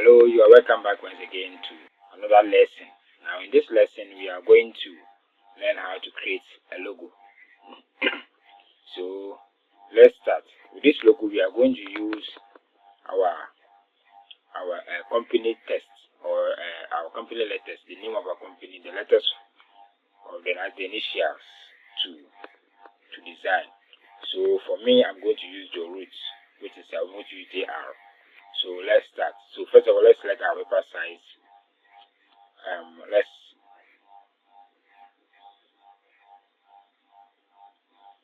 Hello, you are welcome back once again to another lesson. Now in this lesson we are going to learn how to create a logo. So let's start. With this logo we are going to use our company text or our company letters, the name of our company, the letters of the initials to design. So for me, I'm going to use the roots, which is I'm going to use JR. So let's start. So first of all, let's select our paper size.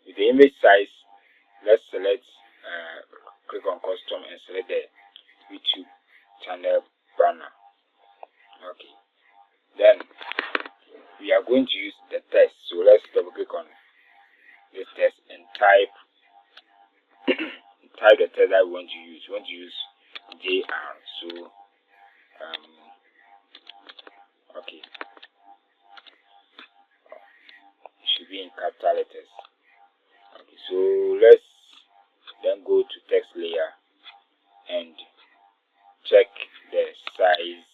With the image size, let's select click on custom and select the YouTube channel banner. Okay, then we are going to use the text. So let's double click on this text and type the text that we want to use. We want to use JR. So okay, it should be in capital letters. Okay, so let's then go to text layer and check the size.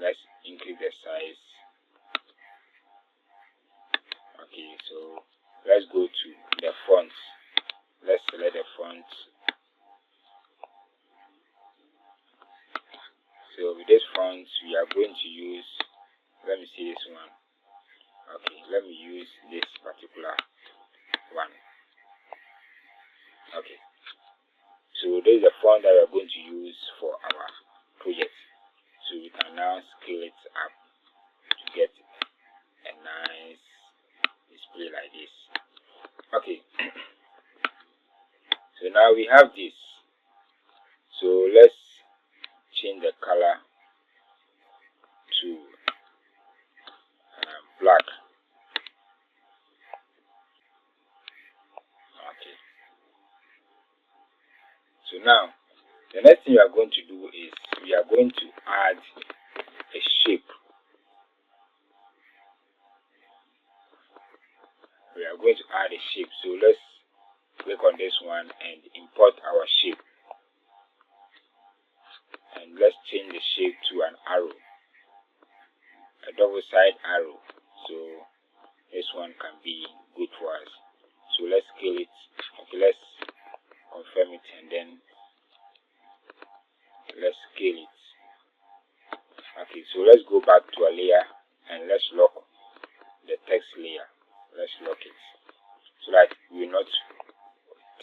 Let's increase the size. Okay, so let's go to the fonts. Let's select the font. So with this font we are going to use, let me see this one. Okay, let me use this particular one. Okay, so this is the font that we are going to use for our project. So we can now scale it up to get a nice display like this. Okay, so now we have this. So let's change the color to black. Okay, so now the next thing we are going to do is we are going to add a shape. We are going to add a shape. So let's click on this one and import our shape. And let's change the shape to an arrow, a double side arrow. So this one can be good for us. So let's scale it. Okay, let's confirm it and then let's scale it. Okay, so let's go back to our layer and let's lock the text layer. Let's lock it so that we will not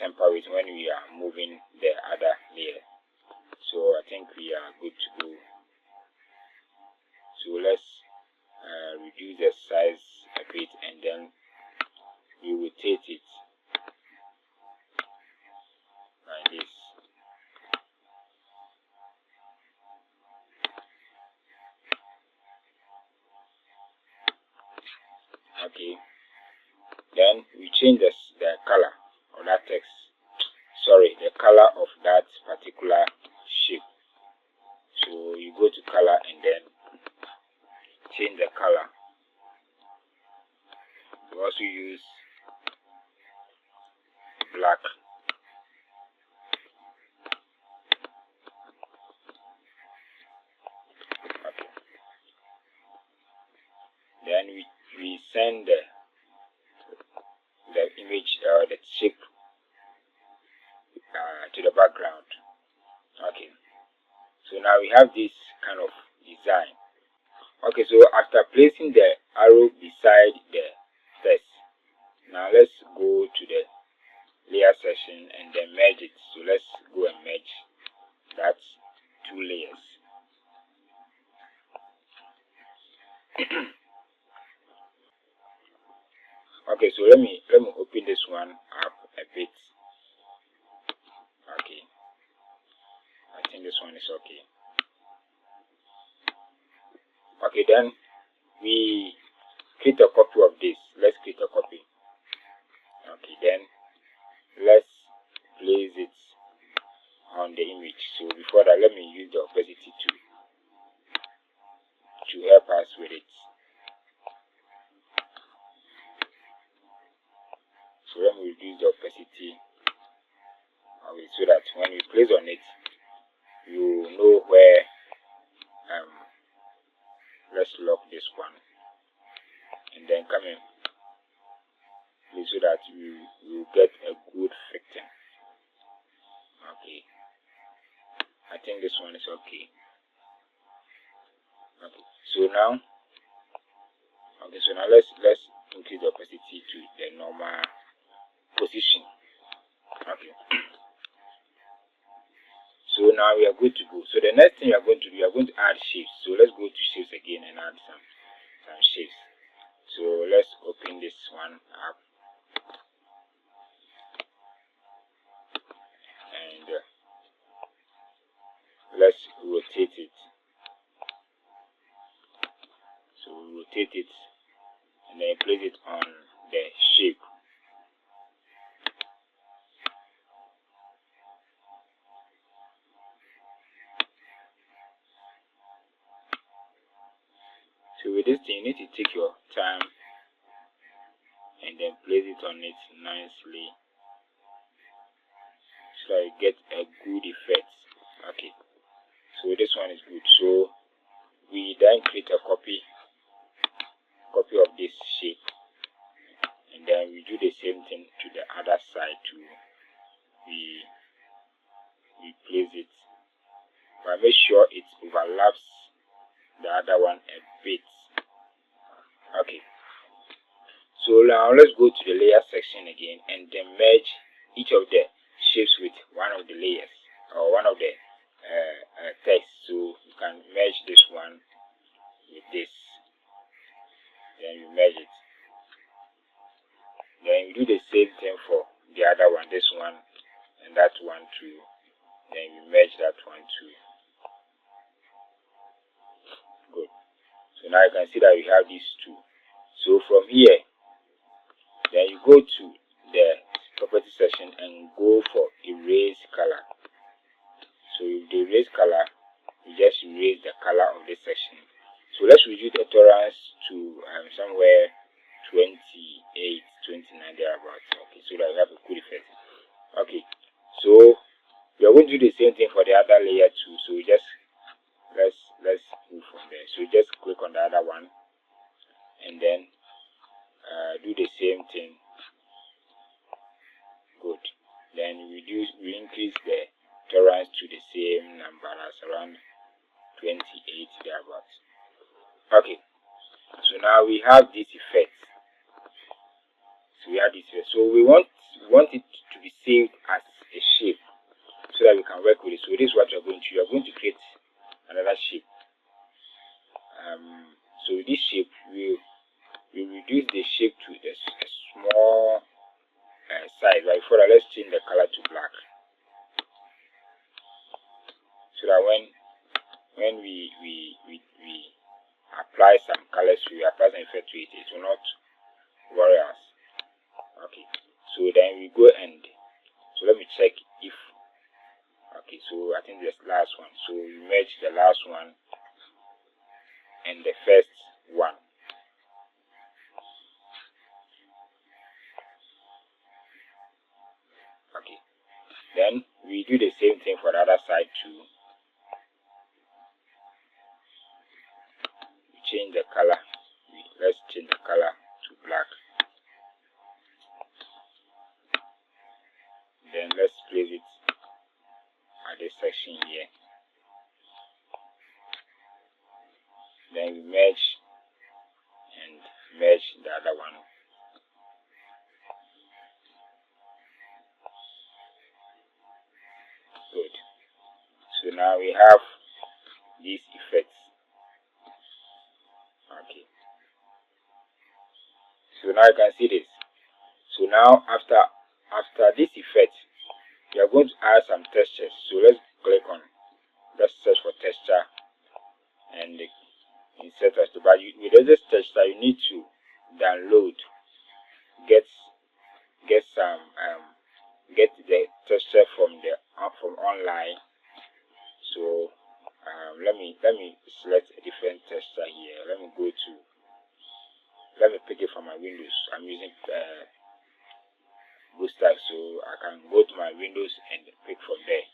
tamper with when we are moving the other layer. So I think we are good to go. So let's reduce the size a bit and then we rotate it like this. Okay, then we change the color of that text. Sorry, the color of that particular shape. So you go to color and then change the color. We also use black. Okay. Then we send the image or the shape to the background. Okay, so now we have this kind of design. Okay, so after placing the arrow beside the text, now let's go to the layer section and then merge it. So let's go and merge that two layers. Okay, so let me open this one up a bit. Okay, I think this one is okay. Okay, then we create a copy of this. Let's create a copy. Okay, then let's place it on the image. So before that, let me use the opacity to help us with it. So let me reduce the opacity of it so that when we place on it, you know where. Let's lock this one and then come in, please, so that you get a good fitting. Okay, I think this one is okay. Okay, so now let's increase the opacity to the normal position. Okay, so now we are good to go. So the next thing we are going to do, we are going to add shapes. So let's go to shapes again and add some shapes. So let's open this one up and let's rotate it. So rotate it and then place it on the shape. So with this thing, you need to take your time and then place it on it nicely so that you get a good effect. Okay, so this one is good. So we then create a copy of this shape, and then we do the same thing to the other side too. We place it, but make sure it overlaps the other one a bit. Okay, so now let's go to the layer section again and then merge each of the shapes with one of the layers or one of the text. So you can merge this one with this, then you merge it, then you do the same thing for the other one, this one and that one too, then you merge that one too. Good. So now you can see that we have these two. So from here, then you go to the property section and go for erase color. So with the erase color, you just erase the color of this section. So let's reduce the tolerance to somewhere 28, 29 thereabouts. Okay, so that we have a good effect. Okay, so we are going to do the same thing for the other layer too. So we just let's move from there. So you just click on the other one and then do the same thing. Good. Then we increase the tolerance to the same number as around 28 thereabouts. Okay, so now we have this effect. So we want it to be saved as a shape so that we can work with it. So this is what you're going to do. You're going to create another shape. So with this shape, we reduce the shape to a small size. Right? For that, let's change the color to black, so that when we apply some colors, we apply some effect to it, it will not worry us. Okay, so then we go and so let me check if okay. So I think this last one. So we merge the last one and the first one. Okay, then we do the same thing for the other side too. We change the color. Let's change the color to black. Then let's place it at this section here. Then we merge the other one. Good. So now we have these effects. Okay. So now you can see this. So now after this effect, we are going to add some textures. So let's click on, let's search for texture and insert texture. But with this texture, you need to download, get the texture from online. So let me select a different texture here. Let me pick it from my Windows. I'm using BlueStack, so I can go to my Windows and pick from there.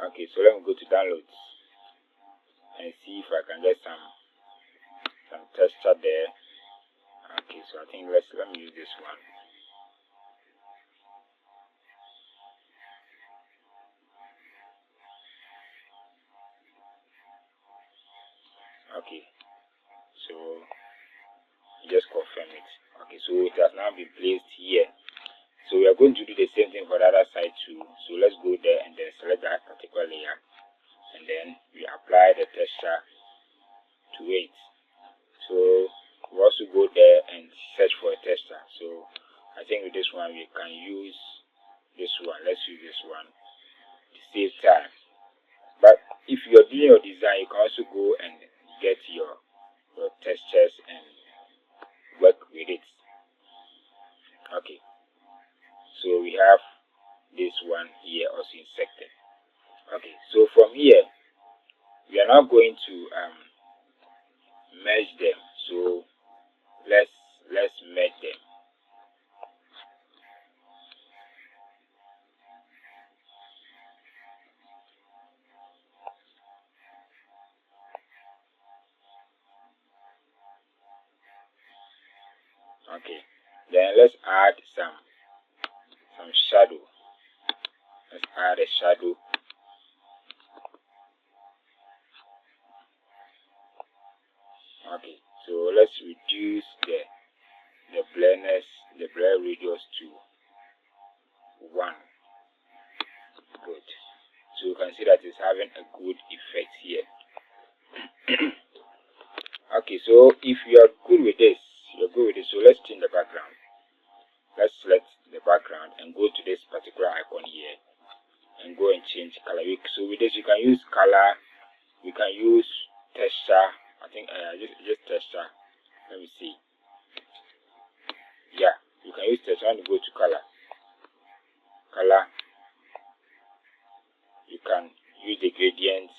Okay, so let me go to downloads and see if I can get some texture there. Okay, so I think let me use this one. Okay, so just confirm it. Okay, so it has now been placed here. So we are going to do the same thing for the other side too. So let's go there and then select that particular layer, and then we apply the texture to it. So we also go there and search for a texture. So I think with this one we can use this one. Let's use this one to save time. But if you're doing your design, you can also go and get your textures and work with it. Okay, so we have this one here also inserted. Okay, so from here we are now going to merge them. So let's merge them. Okay, then let's add some shadow. Let's add a shadow. Okay, so let's reduce the blurriness, the blur radius to 1. Good. So you can see that it's having a good effect here. Okay, so if you are good with this, so let's change the background. Let's select the background and go to this particular icon here and go and change color. So with this you can use color, we can use texture. I think just texture. Let me see. Yeah, you can use texture and go to color. You can use the gradient.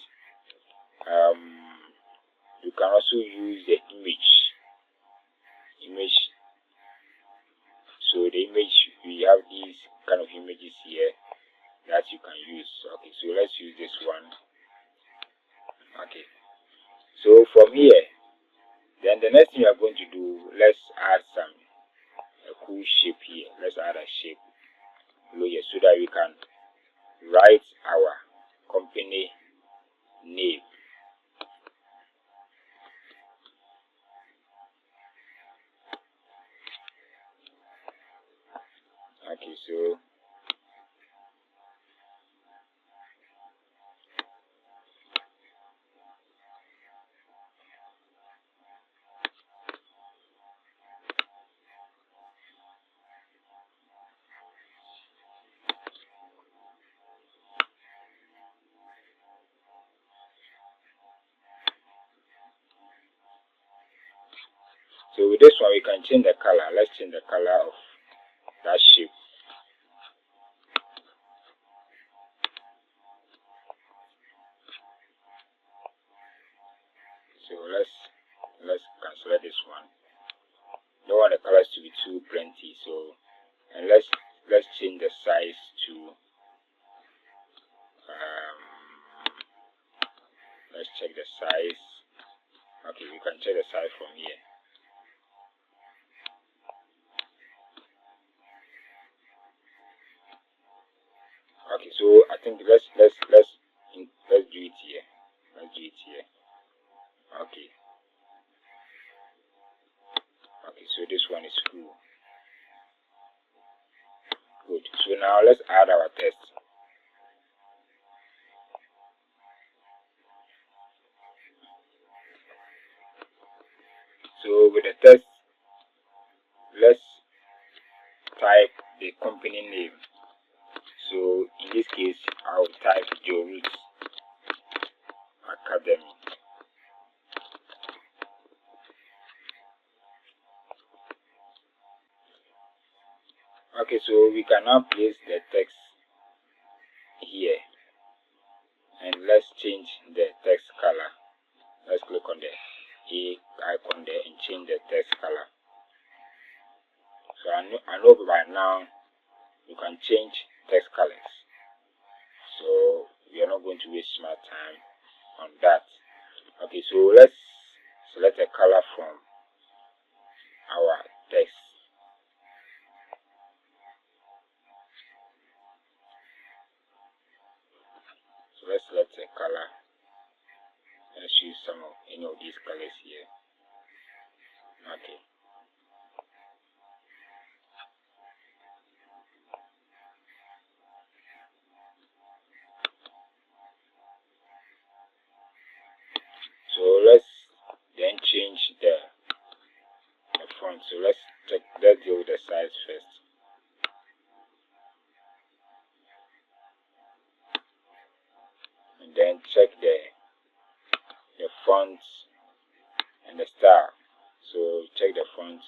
You can also use the image. So the image, we have these kind of images here that you can use. Okay, so let's use this one. Okay, so from here, then the next thing we are going to do, let's add a cool shape here. Let's add a shape below here so that we can write our company name. Okay, so with this one we can change the color. Let's change the color of that shape. So let's cancel this one. Don't want the colors to be too plenty. So, and let's change the size to let's check the size. Okay, we can check the size from here. Okay, so I think let's do it here. Let's do it here. Okay. Okay, so this one is cool. Good. So now let's add our text. So with the text, let's type the company name. So in this case, I'll type Joe Roots Academy. Okay, so we can now place the text here, and let's change the text color. Let's click on the A icon there and change the text color. So I know by now you can change text colors. So we are not going to waste my time on that. Okay, so let's select a color from our text. So let's select a color. Let's use any of these colors here. Okay. So let's then change the font. So let's deal with the size first. And then check the font and the style. So check the font.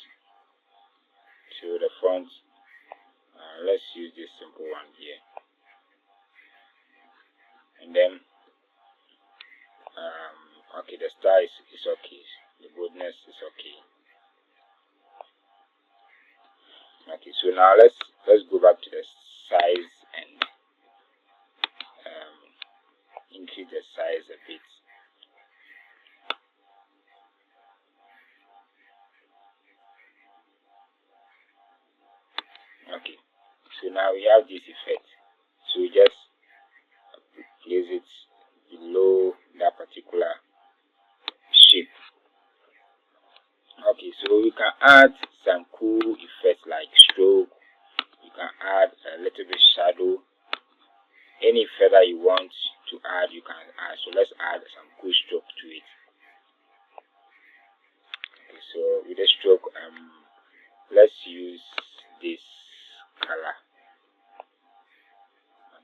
So the font, let's use this simple one here. And then okay, the style is okay, the boldness is okay. Okay, so now let's go back to the size and increase the size a bit. Okay, so now we have this effect. So we just place it below that particular shape. Okay, so we can add some cool effects like stroke. You can add a little bit shadow. Any feather you want to add, you can add. So let's add some cool stroke to it. Okay, so with the stroke, let's use this color.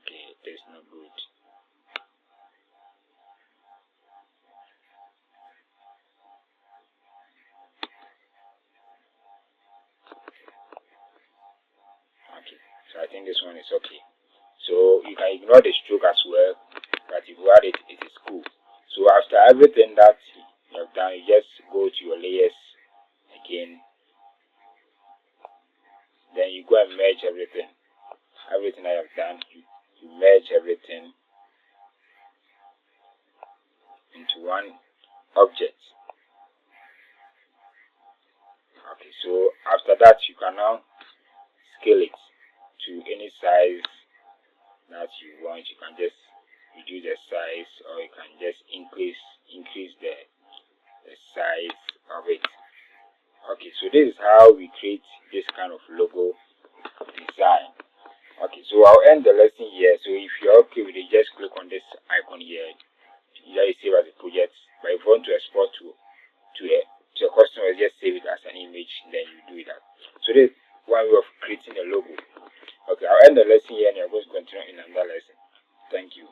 Okay, this is not good. Okay, so I think this one is okay. So you can ignore the stroke as well, but if you add it, it is cool. So after everything that you have done, you just go to your layers again. Then you go and merge everything. Everything I have done, you merge everything into one object. Okay, so after that, you can now scale it to any size that you want. You can just reduce the size, or you can just increase the size of it. Okay, so this is how we create this kind of logo design. Okay, so I'll end the lesson here. So if you're okay with it, just click on this icon here. Either you save as a project, but if you want to export to your customers, just save it as an image, then you do that. So this is one way of creating a logo. Okay, I'll end the lesson here and you're going to continue in another lesson. Thank you.